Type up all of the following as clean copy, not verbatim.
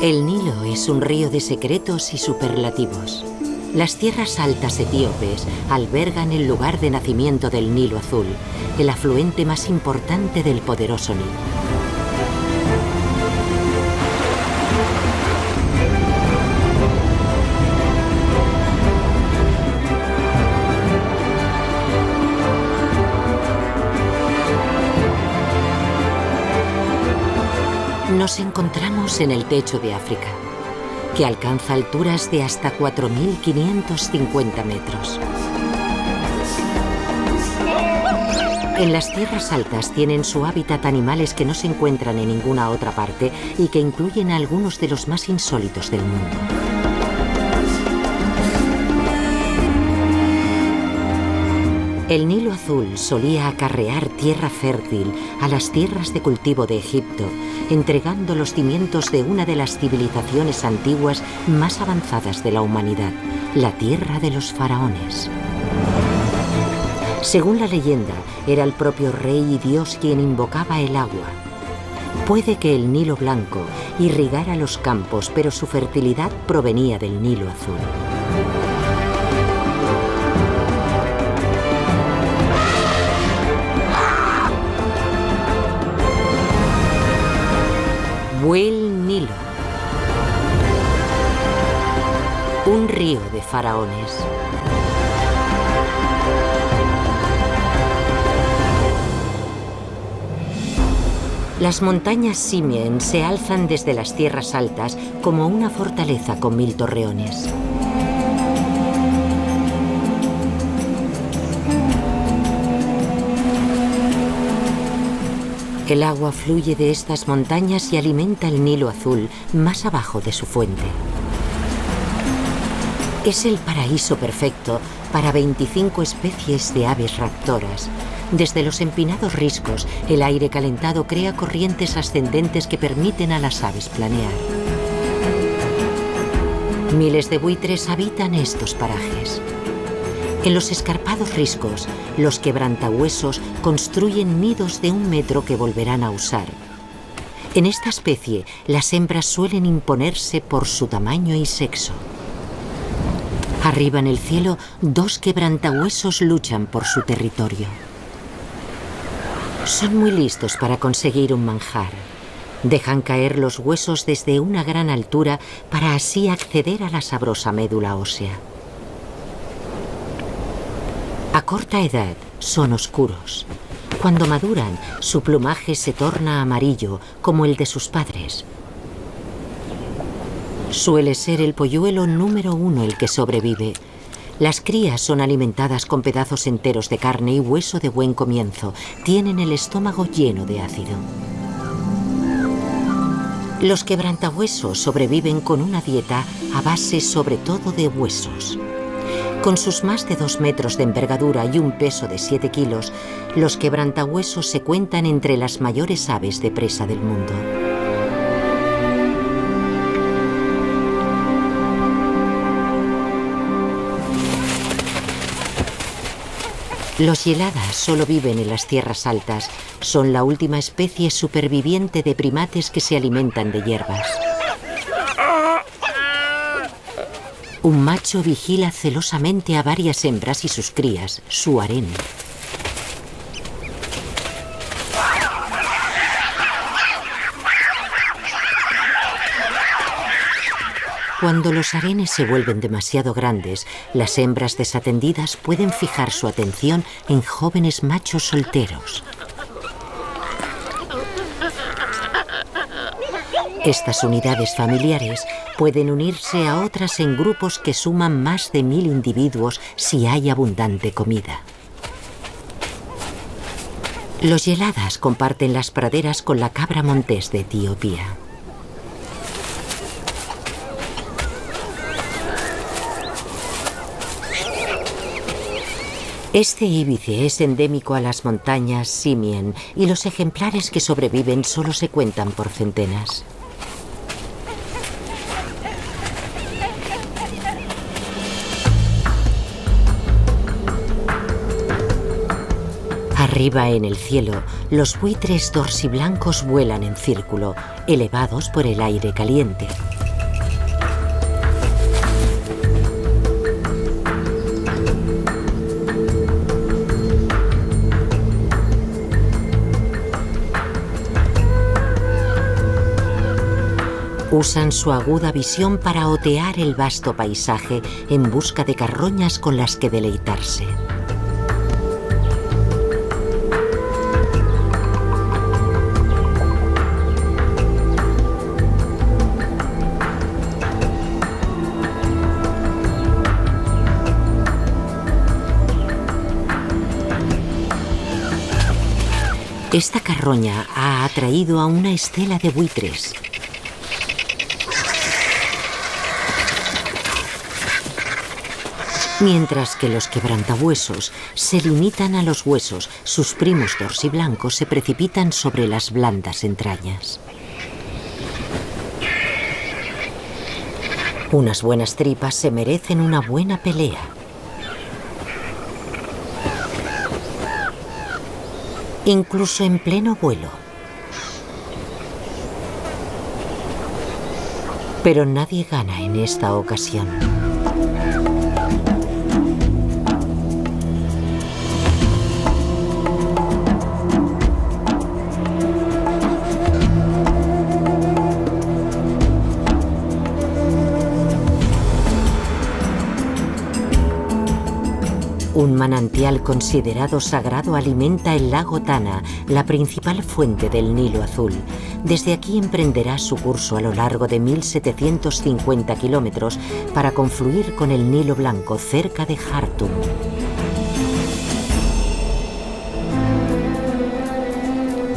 El Nilo es un río de secretos y superlativos. Las tierras altas etíopes albergan el lugar de nacimiento del Nilo Azul, el afluente más importante del poderoso Nilo. Nos encontramos en el techo de África, que alcanza alturas de hasta 4.550 metros. En las tierras altas tienen su hábitat animales que no se encuentran en ninguna otra parte y que incluyen a algunos de los más insólitos del mundo. El Nilo Azul solía acarrear tierra fértil a las tierras de cultivo de Egipto, entregando los cimientos de una de las civilizaciones antiguas más avanzadas de la humanidad, la tierra de los faraones. Según la leyenda, era el propio rey y dios quien invocaba el agua. Puede que el Nilo Blanco irrigara los campos, pero su fertilidad provenía del Nilo Azul. Buen Nilo. Un río de faraones. Las montañas Simien se alzan desde las tierras altas como una fortaleza con 1000 torreones. El agua fluye de estas montañas y alimenta el Nilo Azul más abajo de su fuente. Es el paraíso perfecto para 25 especies de aves raptoras. Desde los empinados riscos, el aire calentado crea corrientes ascendentes que permiten a las aves planear. Miles de buitres habitan estos parajes. En los escarpados riscos, los quebrantahuesos construyen nidos de 1 metro que volverán a usar. En esta especie, las hembras suelen imponerse por su tamaño y sexo. Arriba en el cielo, 2 quebrantahuesos luchan por su territorio. Son muy listos para conseguir un manjar. Dejan caer los huesos desde una gran altura para así acceder a la sabrosa médula ósea. A corta edad son oscuros. Cuando maduran, su plumaje se torna amarillo, como el de sus padres. Suele ser el polluelo número 1 el que sobrevive. Las crías son alimentadas con pedazos enteros de carne y hueso de buen comienzo. Tienen el estómago lleno de ácido. Los quebrantahuesos sobreviven con una dieta a base sobre todo de huesos. Con sus más de 2 metros de envergadura y un peso de 7 kilos, los quebrantahuesos se cuentan entre las mayores aves de presa del mundo. Los hieladas solo viven en las tierras altas. Son la última especie superviviente de primates que se alimentan de hierbas. Un macho vigila celosamente a varias hembras y sus crías, su harén. Cuando los harenes se vuelven demasiado grandes, las hembras desatendidas pueden fijar su atención en jóvenes machos solteros. Estas unidades familiares pueden unirse a otras en grupos que suman más de 1000 individuos si hay abundante comida. Los yeladas comparten las praderas con la cabra montés de Etiopía. Este íbice es endémico a las montañas Simien y los ejemplares que sobreviven solo se cuentan por centenas. Arriba en el cielo, los buitres dorsiblancos vuelan en círculo, elevados por el aire caliente. Usan su aguda visión para otear el vasto paisaje en busca de carroñas con las que deleitarse. Esta carroña ha atraído a una estela de buitres. Mientras que los quebrantahuesos se limitan a los huesos, sus primos dorsiblancos se precipitan sobre las blandas entrañas. Unas buenas tripas se merecen una buena pelea. Incluso en pleno vuelo. Pero nadie gana en esta ocasión. Un manantial considerado sagrado alimenta el lago Tana, la principal fuente del Nilo Azul. Desde aquí emprenderá su curso a lo largo de 1.750 kilómetros para confluir con el Nilo Blanco cerca de Jartum.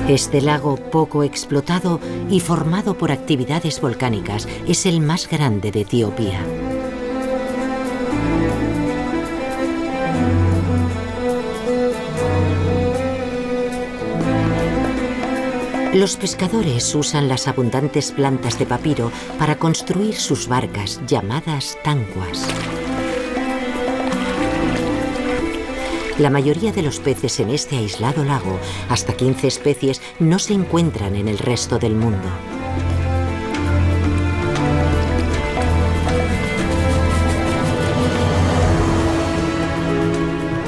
Este lago, poco explotado y formado por actividades volcánicas, es el más grande de Etiopía. Los pescadores usan las abundantes plantas de papiro para construir sus barcas, llamadas tancuas. La mayoría de los peces en este aislado lago, hasta 15 especies, no se encuentran en el resto del mundo.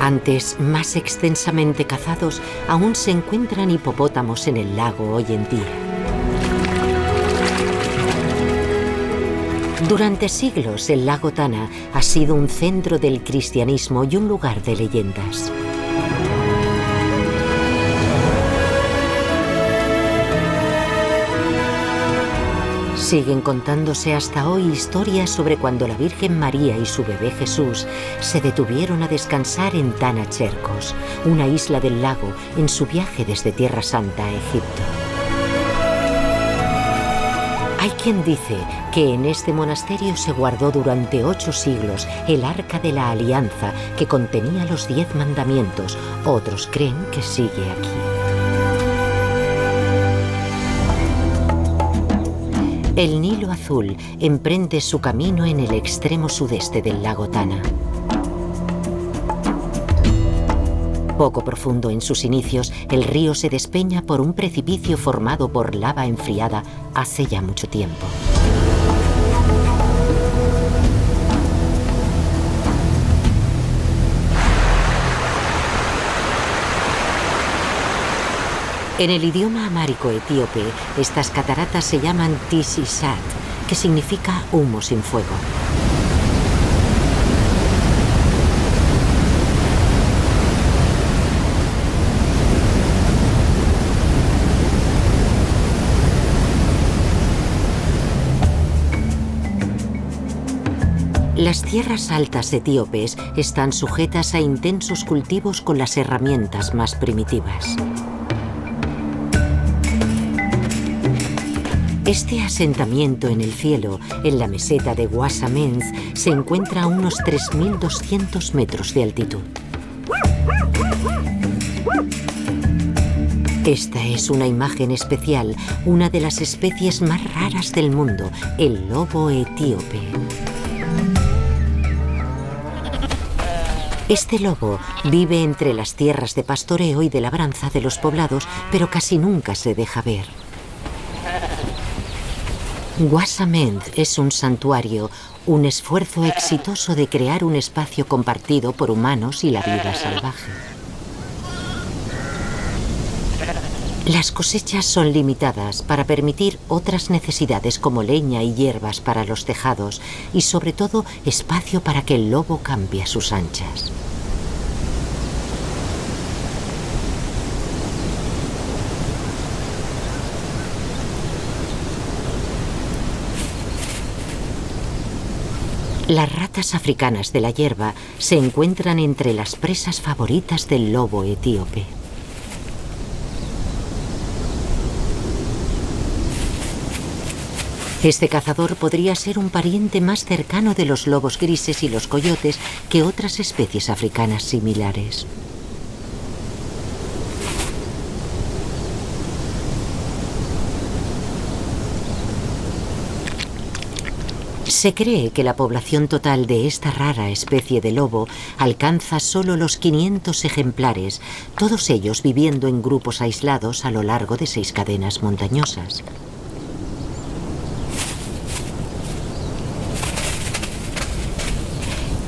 Antes más extensamente cazados, aún se encuentran hipopótamos en el lago hoy en día. Durante siglos, el lago Tana ha sido un centro del cristianismo y un lugar de leyendas. Siguen contándose hasta hoy historias sobre cuando la Virgen María y su bebé Jesús se detuvieron a descansar en Tana Cherkos, una isla del lago, en su viaje desde Tierra Santa a Egipto. Hay quien dice que en este monasterio se guardó durante 8 siglos el Arca de la Alianza que contenía los 10 mandamientos. Otros creen que sigue aquí. El Nilo Azul emprende su camino en el extremo sudeste del lago Tana. Poco profundo en sus inicios, el río se despeña por un precipicio formado por lava enfriada hace ya mucho tiempo. En el idioma amárico etíope, estas cataratas se llaman Tisisat, que significa humo sin fuego. Las tierras altas etíopes están sujetas a intensos cultivos con las herramientas más primitivas. Este asentamiento en el cielo, en la meseta de Ouassamens, se encuentra a unos 3.200 metros de altitud. Esta es una imagen especial, una de las especies más raras del mundo, el lobo etíope. Este lobo vive entre las tierras de pastoreo y de labranza de los poblados, pero casi nunca se deja ver. Guasamend es un santuario, un esfuerzo exitoso de crear un espacio compartido por humanos y la vida salvaje. Las cosechas son limitadas para permitir otras necesidades como leña y hierbas para los tejados y sobre todo espacio para que el lobo cambie a sus anchas. Las ratas africanas de la hierba se encuentran entre las presas favoritas del lobo etíope. Este cazador podría ser un pariente más cercano de los lobos grises y los coyotes que otras especies africanas similares. Se cree que la población total de esta rara especie de lobo alcanza solo los 500 ejemplares, todos ellos viviendo en grupos aislados a lo largo de 6 cadenas montañosas.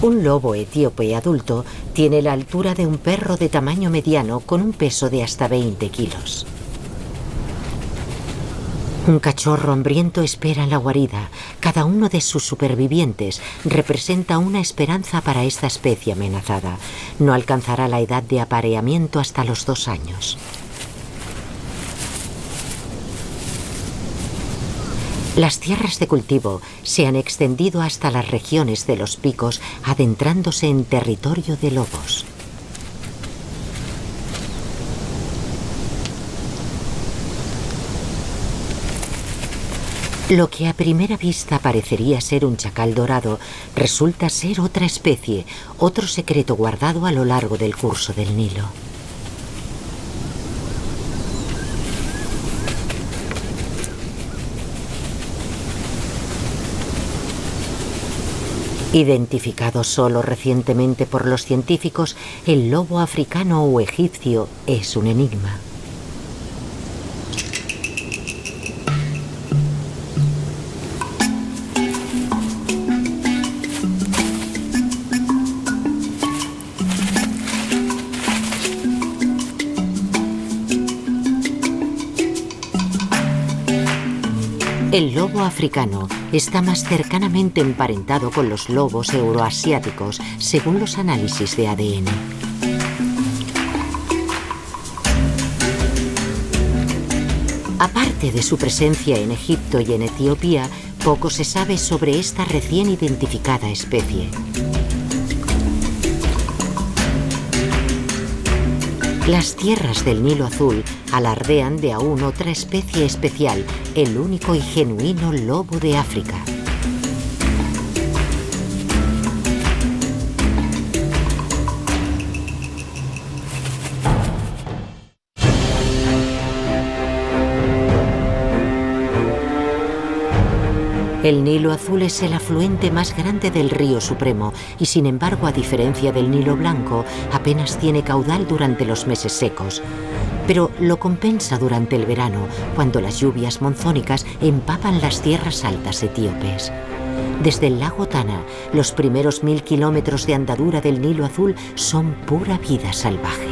Un lobo etíope adulto tiene la altura de un perro de tamaño mediano con un peso de hasta 20 kilos. Un cachorro hambriento espera en la guarida. Cada uno de sus supervivientes representa una esperanza para esta especie amenazada. No alcanzará la edad de apareamiento hasta los 2 años. Las tierras de cultivo se han extendido hasta las regiones de los picos, adentrándose en territorio de lobos. Lo que a primera vista parecería ser un chacal dorado, resulta ser otra especie, otro secreto guardado a lo largo del curso del Nilo. Identificado solo recientemente por los científicos, el lobo africano o egipcio es un enigma. El lobo africano está más cercanamente emparentado con los lobos euroasiáticos, según los análisis de ADN. Aparte de su presencia en Egipto y en Etiopía, poco se sabe sobre esta recién identificada especie. Las tierras del Nilo Azul alardean de aún otra especie especial, el único y genuino lobo de África. El Nilo Azul es el afluente más grande del Río Supremo y, sin embargo, a diferencia del Nilo Blanco, apenas tiene caudal durante los meses secos. Pero lo compensa durante el verano, cuando las lluvias monzónicas empapan las tierras altas etíopes. Desde el lago Tana, los primeros 1000 kilómetros de andadura del Nilo Azul son pura vida salvaje.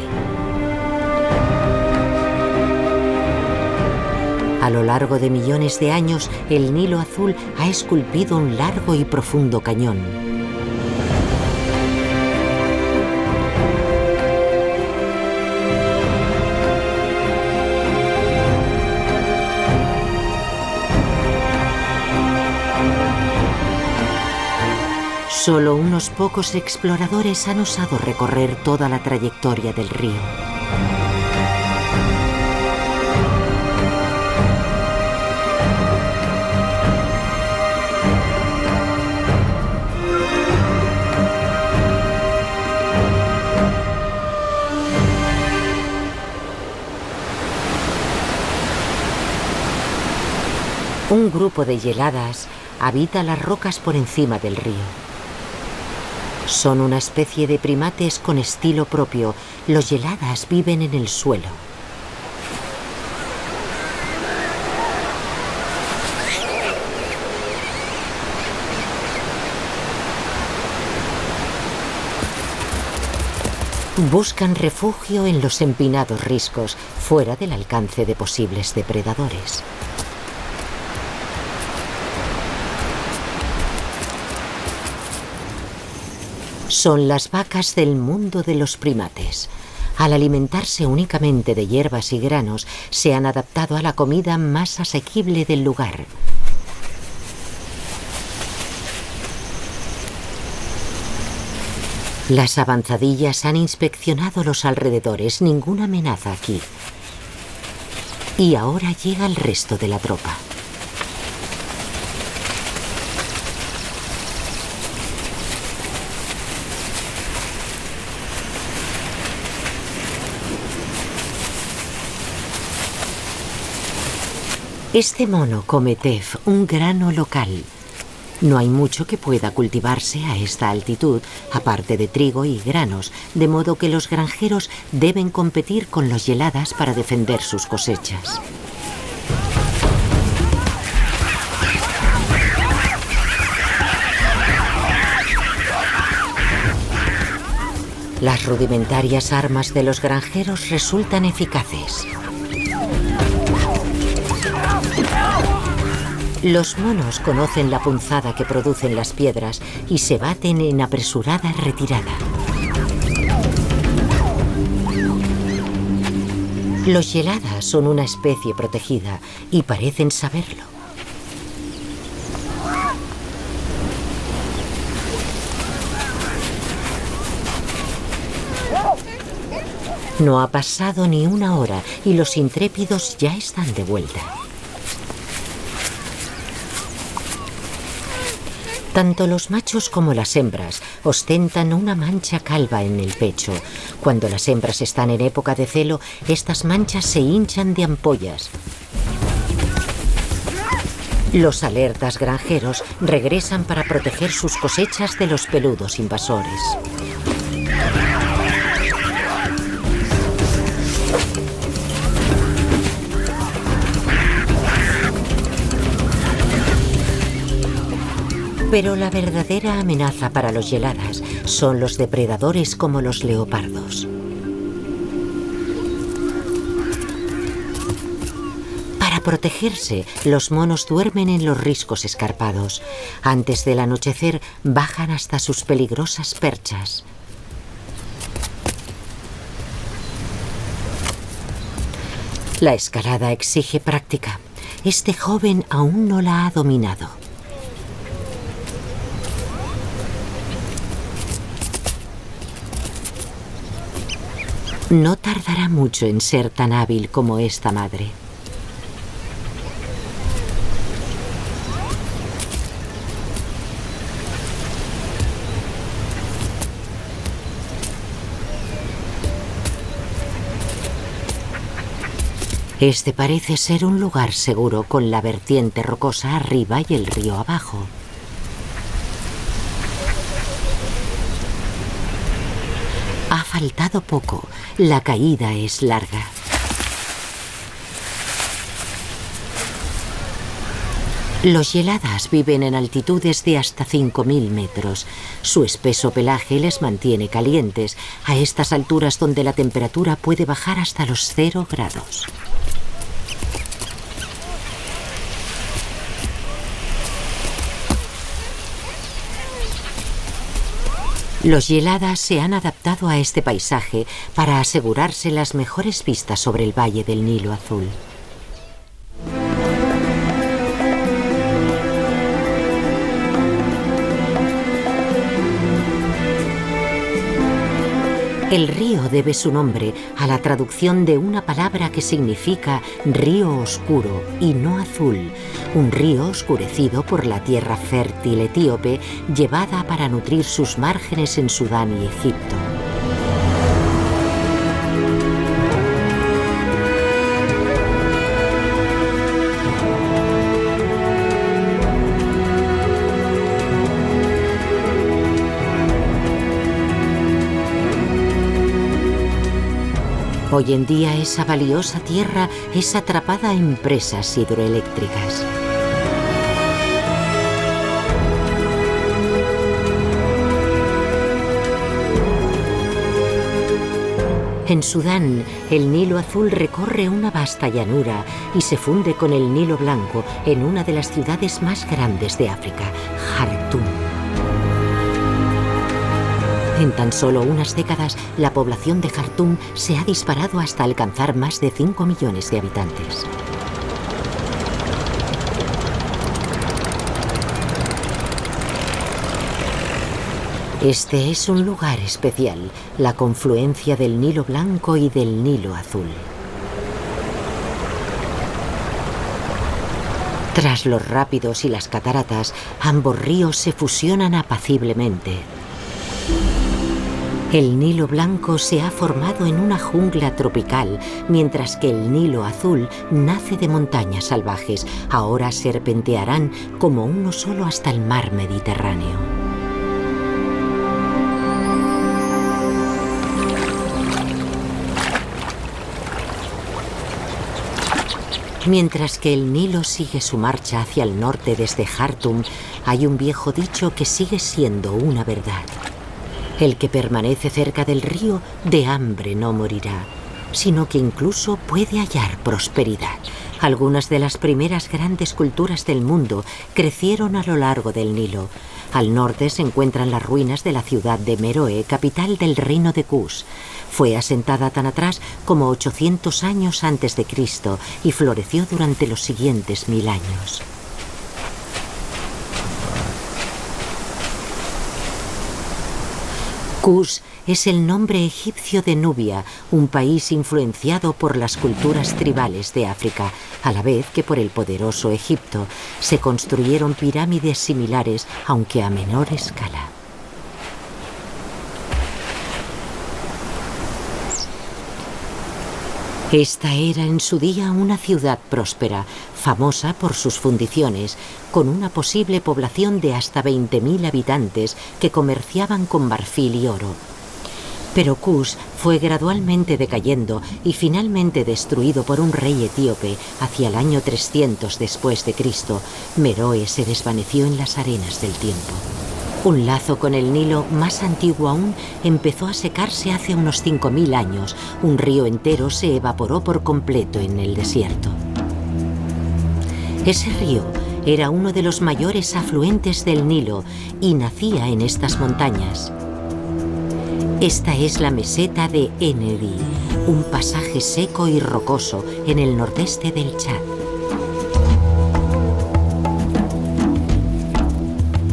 A lo largo de millones de años, el Nilo Azul ha esculpido un largo y profundo cañón. Solo unos pocos exploradores han osado recorrer toda la trayectoria del río. Un grupo de hieladas habita las rocas por encima del río. Son una especie de primates con estilo propio. Los yeladas viven en el suelo. Buscan refugio en los empinados riscos, fuera del alcance de posibles depredadores. Son las vacas del mundo de los primates. Al alimentarse únicamente de hierbas y granos, se han adaptado a la comida más asequible del lugar. Las avanzadillas han inspeccionado los alrededores, ninguna amenaza aquí. Y ahora llega el resto de la tropa. Este mono come tef, un grano local. No hay mucho que pueda cultivarse a esta altitud, aparte de trigo y granos, de modo que los granjeros deben competir con los yeladas para defender sus cosechas. Las rudimentarias armas de los granjeros resultan eficaces. Los monos conocen la punzada que producen las piedras y se baten en apresurada retirada. Los yeladas son una especie protegida y parecen saberlo. No ha pasado ni una hora y los intrépidos ya están de vuelta. Tanto los machos como las hembras ostentan una mancha calva en el pecho. Cuando las hembras están en época de celo, estas manchas se hinchan de ampollas. Los alertas granjeros regresan para proteger sus cosechas de los peludos invasores. Pero la verdadera amenaza para los yeladas son los depredadores como los leopardos. Para protegerse, los monos duermen en los riscos escarpados. Antes del anochecer, bajan hasta sus peligrosas perchas. La escalada exige práctica. Este joven aún no la ha dominado. No tardará mucho en ser tan hábil como esta madre. Este parece ser un lugar seguro, con la vertiente rocosa arriba y el río abajo. Ha faltado poco. La caída es larga. Los yeladas viven en altitudes de hasta 5.000 metros. Su espeso pelaje les mantiene calientes, a estas alturas donde la temperatura puede bajar hasta los 0 grados. Los yeladas se han adaptado a este paisaje para asegurarse las mejores vistas sobre el valle del Nilo Azul. El río debe su nombre a la traducción de una palabra que significa río oscuro y no azul, un río oscurecido por la tierra fértil etíope llevada para nutrir sus márgenes en Sudán y Egipto. Hoy en día esa valiosa tierra es atrapada en presas hidroeléctricas. En Sudán, el Nilo Azul recorre una vasta llanura y se funde con el Nilo Blanco en una de las ciudades más grandes de África, Jartum. En tan solo unas décadas, la población de Jartum se ha disparado hasta alcanzar más de 5 millones de habitantes. Este es un lugar especial, la confluencia del Nilo Blanco y del Nilo Azul. Tras los rápidos y las cataratas, ambos ríos se fusionan apaciblemente. El Nilo Blanco se ha formado en una jungla tropical, mientras que el Nilo Azul nace de montañas salvajes. Ahora serpentearán como uno solo hasta el mar Mediterráneo. Mientras que el Nilo sigue su marcha hacia el norte desde Jartum, hay un viejo dicho que sigue siendo una verdad. El que permanece cerca del río de hambre no morirá, sino que incluso puede hallar prosperidad. Algunas de las primeras grandes culturas del mundo crecieron a lo largo del Nilo. Al norte se encuentran las ruinas de la ciudad de Meroe, capital del reino de Kush. Fue asentada tan atrás como 800 años antes de Cristo y floreció durante los siguientes 1000 años. Kush es el nombre egipcio de Nubia, un país influenciado por las culturas tribales de África, a la vez que por el poderoso Egipto. Se construyeron pirámides similares, aunque a menor escala. Esta era en su día una ciudad próspera, famosa por sus fundiciones, con una posible población de hasta 20.000 habitantes que comerciaban con marfil y oro. Pero Kush fue gradualmente decayendo y finalmente destruido por un rey etíope hacia el año 300 después de Cristo. Meroe se desvaneció en las arenas del tiempo. Un lazo con el Nilo, más antiguo aún, empezó a secarse hace unos 5.000 años. Un río entero se evaporó por completo en el desierto. Ese río era uno de los mayores afluentes del Nilo y nacía en estas montañas. Esta es la meseta de Ennedi, un pasaje seco y rocoso en el nordeste del Chad.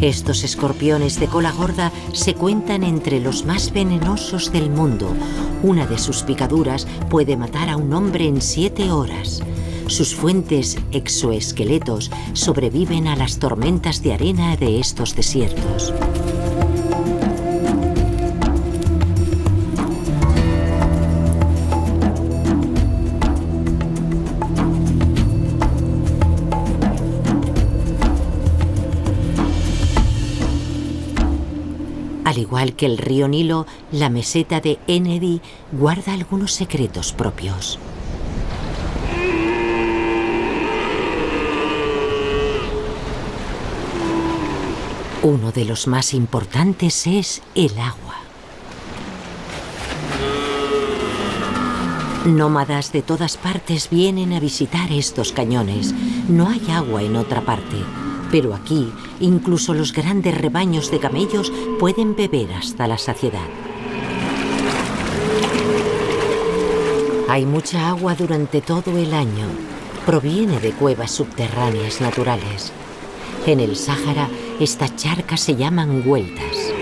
Estos escorpiones de cola gorda se cuentan entre los más venenosos del mundo. Una de sus picaduras puede matar a un hombre en 7 horas. Sus fuentes exoesqueletos sobreviven a las tormentas de arena de estos desiertos. Al igual que el río Nilo, la meseta de Ennedi guarda algunos secretos propios. Uno de los más importantes es el agua. Nómadas de todas partes vienen a visitar estos cañones. No hay agua en otra parte. Pero aquí, incluso los grandes rebaños de camellos pueden beber hasta la saciedad. Hay mucha agua durante todo el año. Proviene de cuevas subterráneas naturales. En el Sáhara, estas charcas se llaman hueltas.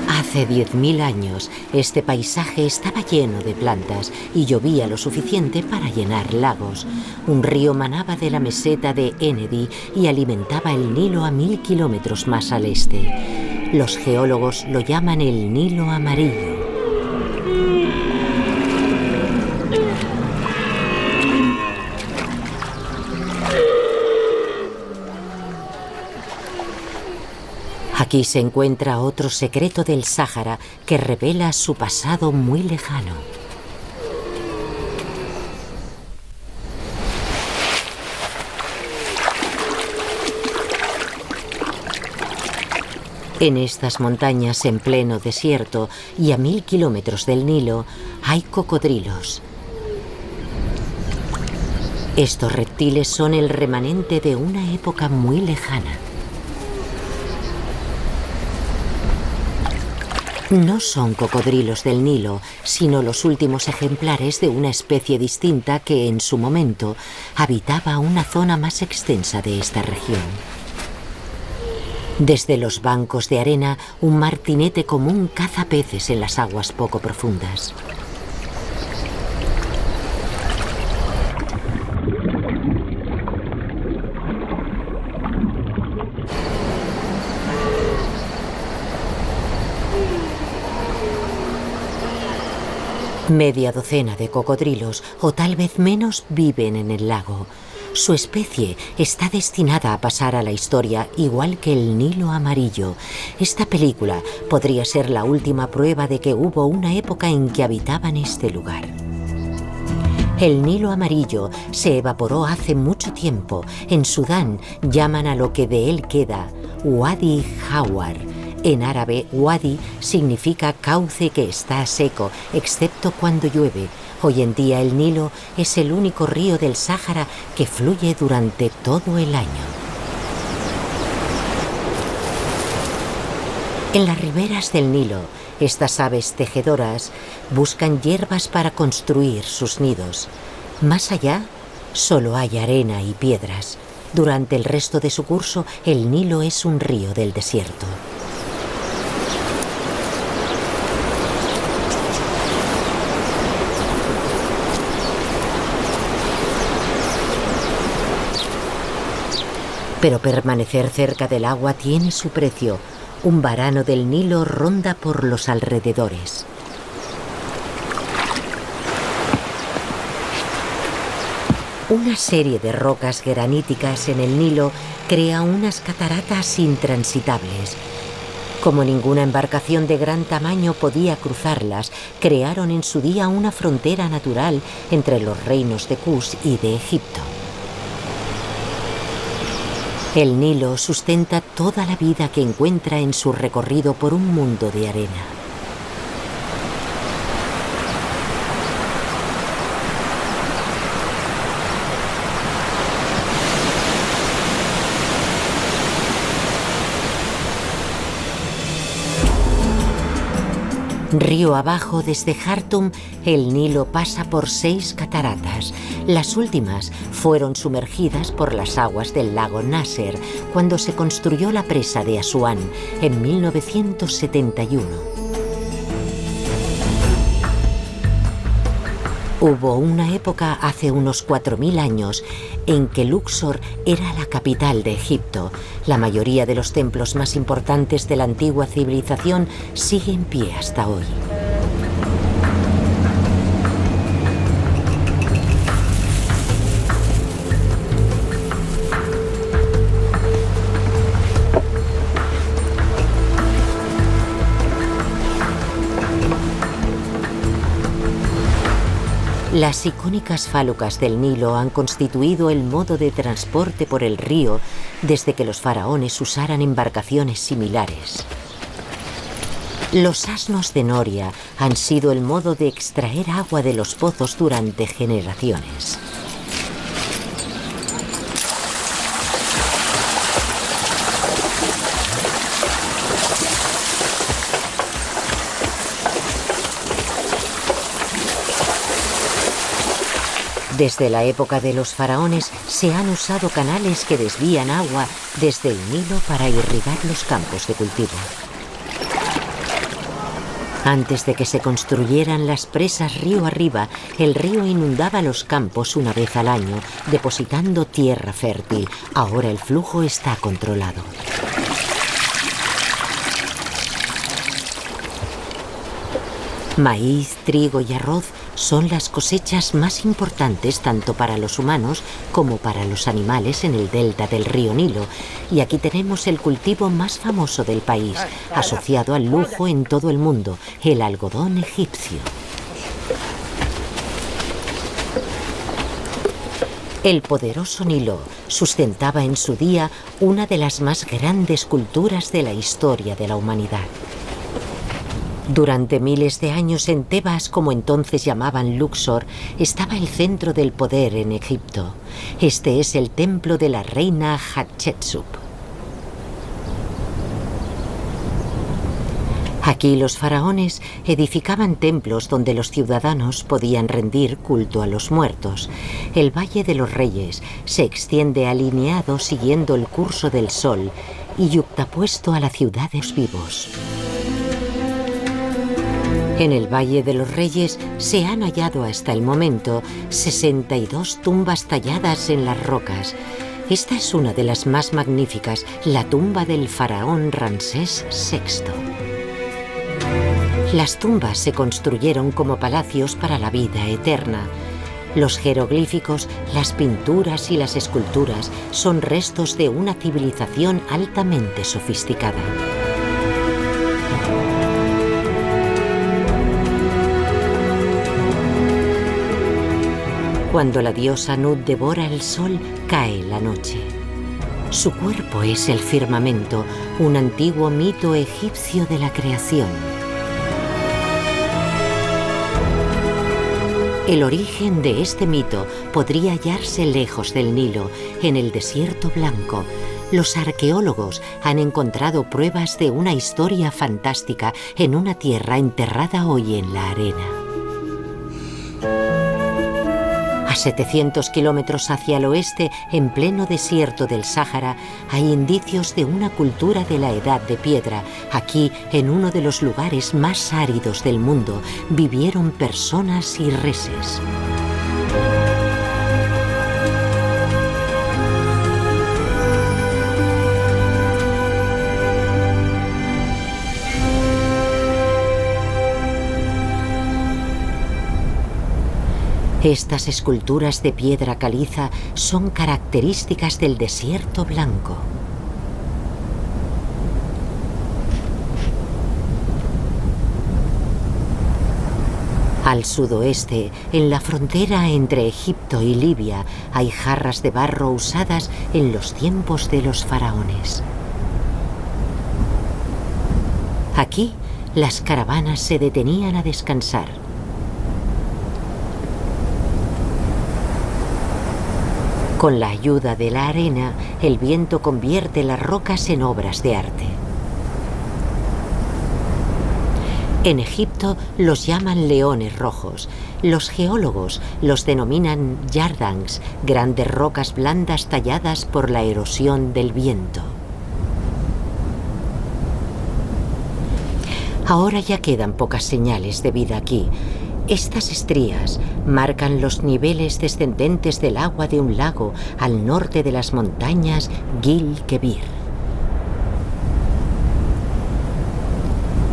Hace 10.000 años, este paisaje estaba lleno de plantas y llovía lo suficiente para llenar lagos. Un río manaba de la meseta de Ennedi y alimentaba el Nilo a 1000 kilómetros más al este. Los geólogos lo llaman el Nilo Amarillo. Aquí se encuentra otro secreto del Sáhara que revela su pasado muy lejano. En estas montañas en pleno desierto y a 1000 kilómetros del Nilo hay cocodrilos. Estos reptiles son el remanente de una época muy lejana. No son cocodrilos del Nilo, sino los últimos ejemplares de una especie distinta que en su momento habitaba una zona más extensa de esta región. Desde los bancos de arena, un martinete común caza peces en las aguas poco profundas. Media docena de cocodrilos, o tal vez menos, viven en el lago. Su especie está destinada a pasar a la historia igual que el Nilo Amarillo. Esta película podría ser la última prueba de que hubo una época en que habitaban este lugar. El Nilo Amarillo se evaporó hace mucho tiempo. En Sudán llaman a lo que de él queda Wadi Hawar. En árabe, wadi significa cauce que está seco, excepto cuando llueve. Hoy en día el Nilo es el único río del Sáhara que fluye durante todo el año. En las riberas del Nilo, estas aves tejedoras buscan hierbas para construir sus nidos. Más allá, solo hay arena y piedras. Durante el resto de su curso, el Nilo es un río del desierto. Pero permanecer cerca del agua tiene su precio. Un varano del Nilo ronda por los alrededores. Una serie de rocas graníticas en el Nilo crea unas cataratas intransitables. Como ninguna embarcación de gran tamaño podía cruzarlas, crearon en su día una frontera natural entre los reinos de Kush y de Egipto. El Nilo sustenta toda la vida que encuentra en su recorrido por un mundo de arena. Río abajo, desde Jartum, el Nilo pasa por 6 cataratas. Las últimas fueron sumergidas por las aguas del lago Nasser cuando se construyó la presa de Asuán en 1971. Hubo una época hace unos 4000 años en que Luxor era la capital de Egipto. La mayoría de los templos más importantes de la antigua civilización sigue en pie hasta hoy. Las icónicas falucas del Nilo han constituido el modo de transporte por el río desde que los faraones usaran embarcaciones similares. Los asnos de noria han sido el modo de extraer agua de los pozos durante generaciones. Desde la época de los faraones se han usado canales que desvían agua desde el Nilo para irrigar los campos de cultivo. Antes de que se construyeran las presas río arriba, el río inundaba los campos una vez al año, depositando tierra fértil. Ahora el flujo está controlado. Maíz, trigo y arroz son las cosechas más importantes tanto para los humanos como para los animales en el delta del río Nilo. Y aquí tenemos el cultivo más famoso del país, asociado al lujo en todo el mundo, el algodón egipcio. El poderoso Nilo sustentaba en su día una de las más grandes culturas de la historia de la humanidad. Durante miles de años en Tebas, como entonces llamaban Luxor, estaba el centro del poder en Egipto. Este es el templo de la reina Hatshepsut. Aquí los faraones edificaban templos donde los ciudadanos podían rendir culto a los muertos. El Valle de los Reyes se extiende alineado siguiendo el curso del sol y yuxtapuesto a la ciudad de los vivos. En el Valle de los Reyes se han hallado hasta el momento 62 tumbas talladas en las rocas. Esta es una de las más magníficas, la tumba del faraón Ramsés VI. Las tumbas se construyeron como palacios para la vida eterna. Los jeroglíficos, las pinturas y las esculturas son restos de una civilización altamente sofisticada. Cuando la diosa Nut devora el sol, cae la noche. Su cuerpo es el firmamento, un antiguo mito egipcio de la creación. El origen de este mito podría hallarse lejos del Nilo, en el desierto blanco. Los arqueólogos han encontrado pruebas de una historia fantástica en una tierra enterrada hoy en la arena. A 700 kilómetros hacia el oeste, en pleno desierto del Sáhara, hay indicios de una cultura de la Edad de Piedra. Aquí, en uno de los lugares más áridos del mundo, vivieron personas y reses. Estas esculturas de piedra caliza son características del desierto blanco. Al sudoeste, en la frontera entre Egipto y Libia, hay jarras de barro usadas en los tiempos de los faraones. Aquí, las caravanas se detenían a descansar. Con la ayuda de la arena, el viento convierte las rocas en obras de arte. En Egipto los llaman leones rojos. Los geólogos los denominan yardangs, grandes rocas blandas talladas por la erosión del viento. Ahora ya quedan pocas señales de vida aquí. Estas estrías marcan los niveles descendentes del agua de un lago al norte de las montañas Gil Kebir.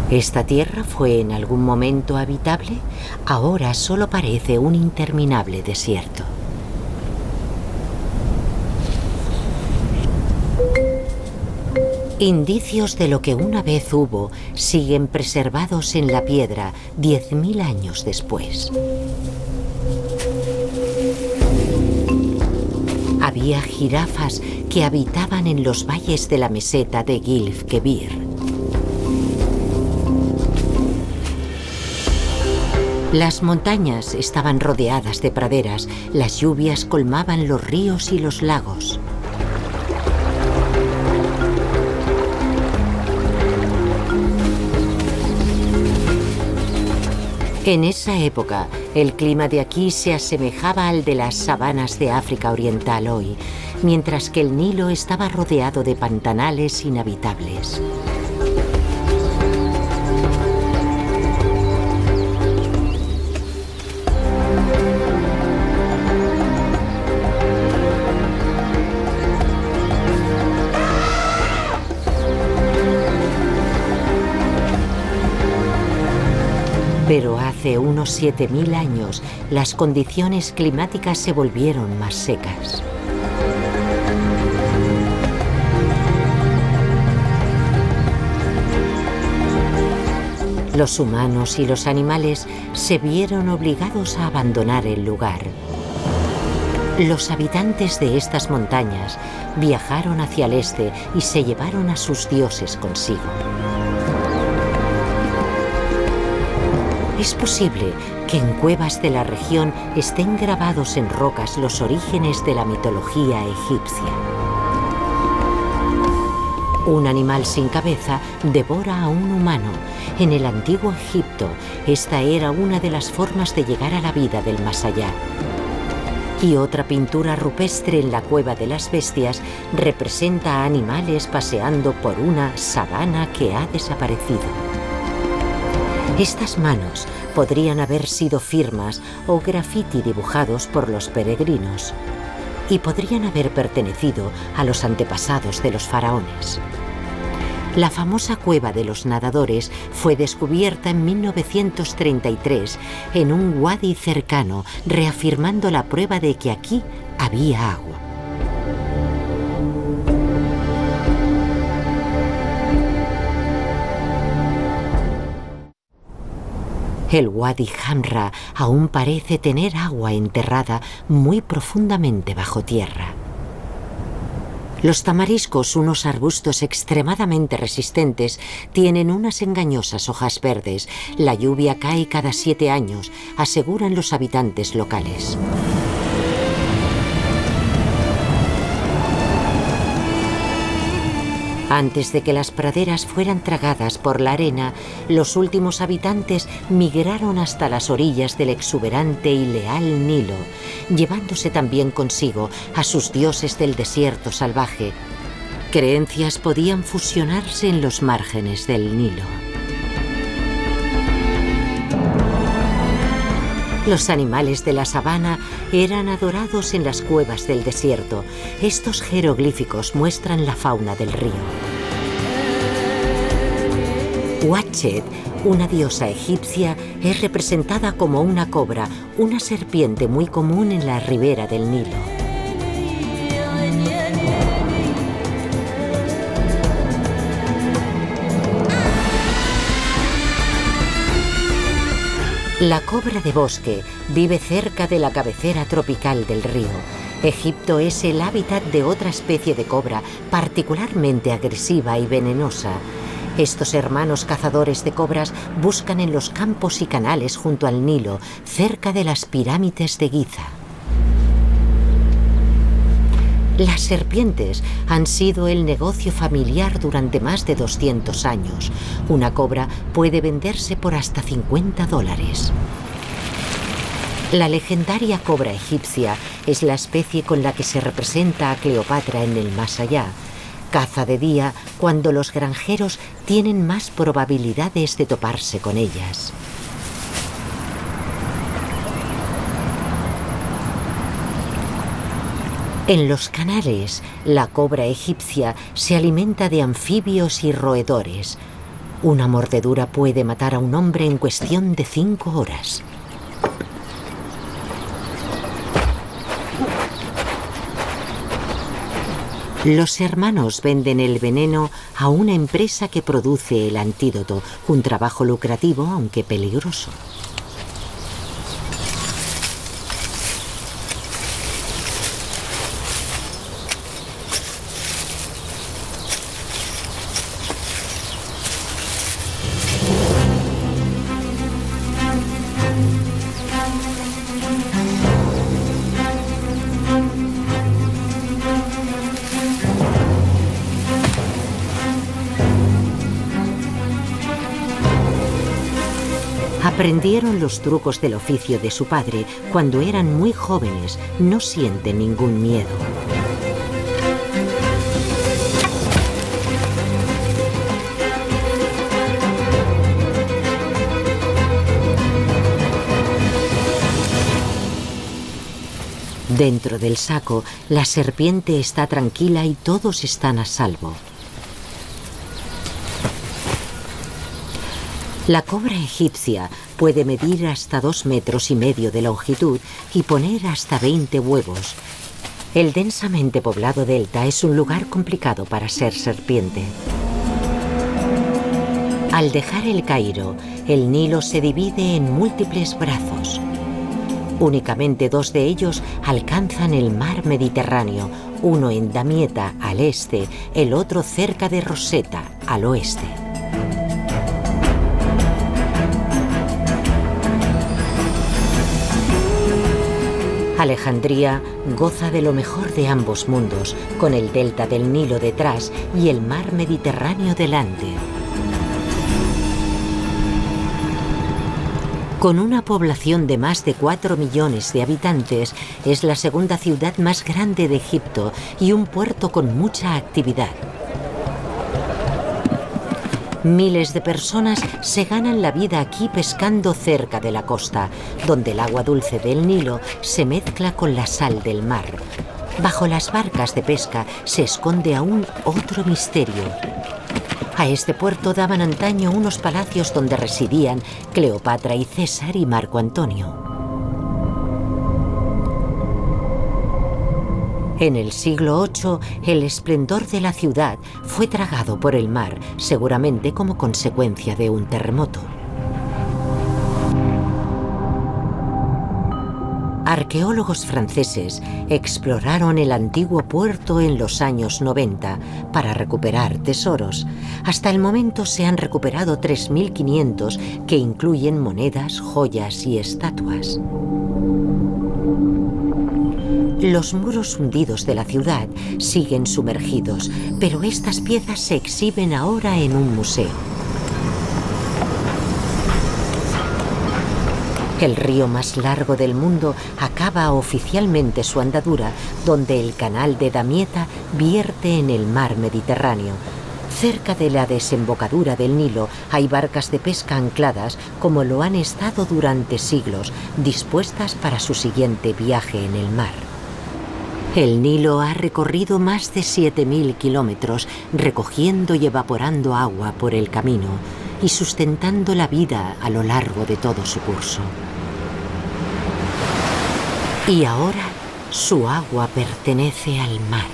¿Esta tierra fue en algún momento habitable? Ahora solo parece un interminable desierto. Indicios de lo que una vez hubo siguen preservados en la piedra 10.000 años después. Había jirafas que habitaban en los valles de la meseta de Gil Kebir. Las montañas estaban rodeadas de praderas, las lluvias colmaban los ríos y los lagos. En esa época, el clima de aquí se asemejaba al de las sabanas de África Oriental hoy, mientras que el Nilo estaba rodeado de pantanales inhabitables. Pero hace unos 7000 años, las condiciones climáticas se volvieron más secas. Los humanos y los animales se vieron obligados a abandonar el lugar. Los habitantes de estas montañas viajaron hacia el este y se llevaron a sus dioses consigo. Es posible que en cuevas de la región estén grabados en rocas los orígenes de la mitología egipcia. Un animal sin cabeza devora a un humano. En el antiguo Egipto, esta era una de las formas de llegar a la vida del más allá. Y otra pintura rupestre en la Cueva de las Bestias representa a animales paseando por una sabana que ha desaparecido. Estas manos podrían haber sido firmas o grafiti dibujados por los peregrinos y podrían haber pertenecido a los antepasados de los faraones. La famosa Cueva de los Nadadores fue descubierta en 1933 en un wadi cercano, reafirmando la prueba de que aquí había agua. El Wadi Hamra aún parece tener agua enterrada muy profundamente bajo tierra. Los tamariscos, unos arbustos extremadamente resistentes, tienen unas engañosas hojas verdes. La lluvia cae cada 7 años, aseguran los habitantes locales. Antes de que las praderas fueran tragadas por la arena, los últimos habitantes migraron hasta las orillas del exuberante y leal Nilo, llevándose también consigo a sus dioses del desierto salvaje. Creencias podían fusionarse en los márgenes del Nilo. Los animales de la sabana eran adorados en las cuevas del desierto. Estos jeroglíficos muestran la fauna del río. Watchet, una diosa egipcia, es representada como una cobra, una serpiente muy común en la ribera del Nilo. La cobra de bosque vive cerca de la cabecera tropical del río. Egipto es el hábitat de otra especie de cobra particularmente agresiva y venenosa. Estos hermanos cazadores de cobras buscan en los campos y canales junto al Nilo, cerca de las pirámides de Giza. Las serpientes han sido el negocio familiar durante más de 200 años. Una cobra puede venderse por hasta $50. La legendaria cobra egipcia es la especie con la que se representa a Cleopatra en el más allá. Caza de día cuando los granjeros tienen más probabilidades de toparse con ellas. En los canales, la cobra egipcia se alimenta de anfibios y roedores. Una mordedura puede matar a un hombre en cuestión de 5 horas. Los hermanos venden el veneno a una empresa que produce el antídoto, un trabajo lucrativo aunque peligroso. Aprendieron los trucos del oficio de su padre cuando eran muy jóvenes. No sienten ningún miedo. Dentro del saco, la serpiente está tranquila y todos están a salvo. La cobra egipcia puede medir hasta 2,5 metros de longitud y poner hasta 20 huevos. El densamente poblado delta es un lugar complicado para ser serpiente. Al dejar el Cairo, el Nilo se divide en múltiples brazos. Únicamente 2 de ellos alcanzan el mar Mediterráneo, uno en Damieta al este, el otro cerca de Rosetta al oeste. Alejandría goza de lo mejor de ambos mundos, con el delta del Nilo detrás y el mar Mediterráneo delante. Con una población de más de 4 millones de habitantes, es la segunda ciudad más grande de Egipto y un puerto con mucha actividad. Miles de personas se ganan la vida aquí pescando cerca de la costa, donde el agua dulce del Nilo se mezcla con la sal del mar. Bajo las barcas de pesca se esconde aún otro misterio. A este puerto daban antaño unos palacios donde residían Cleopatra y César y Marco Antonio. En el siglo VIII, el esplendor de la ciudad fue tragado por el mar, seguramente como consecuencia de un terremoto. Arqueólogos franceses exploraron el antiguo puerto en los años 90 para recuperar tesoros. Hasta el momento se han recuperado 3.500 que incluyen monedas, joyas y estatuas. Los muros hundidos de la ciudad siguen sumergidos, pero estas piezas se exhiben ahora en un museo. El río más largo del mundo acaba oficialmente su andadura, donde el canal de Damieta vierte en el mar Mediterráneo. Cerca de la desembocadura del Nilo hay barcas de pesca ancladas, como lo han estado durante siglos, dispuestas para su siguiente viaje en el mar. El Nilo ha recorrido más de 7.000 kilómetros, recogiendo y evaporando agua por el camino y sustentando la vida a lo largo de todo su curso. Y ahora su agua pertenece al mar.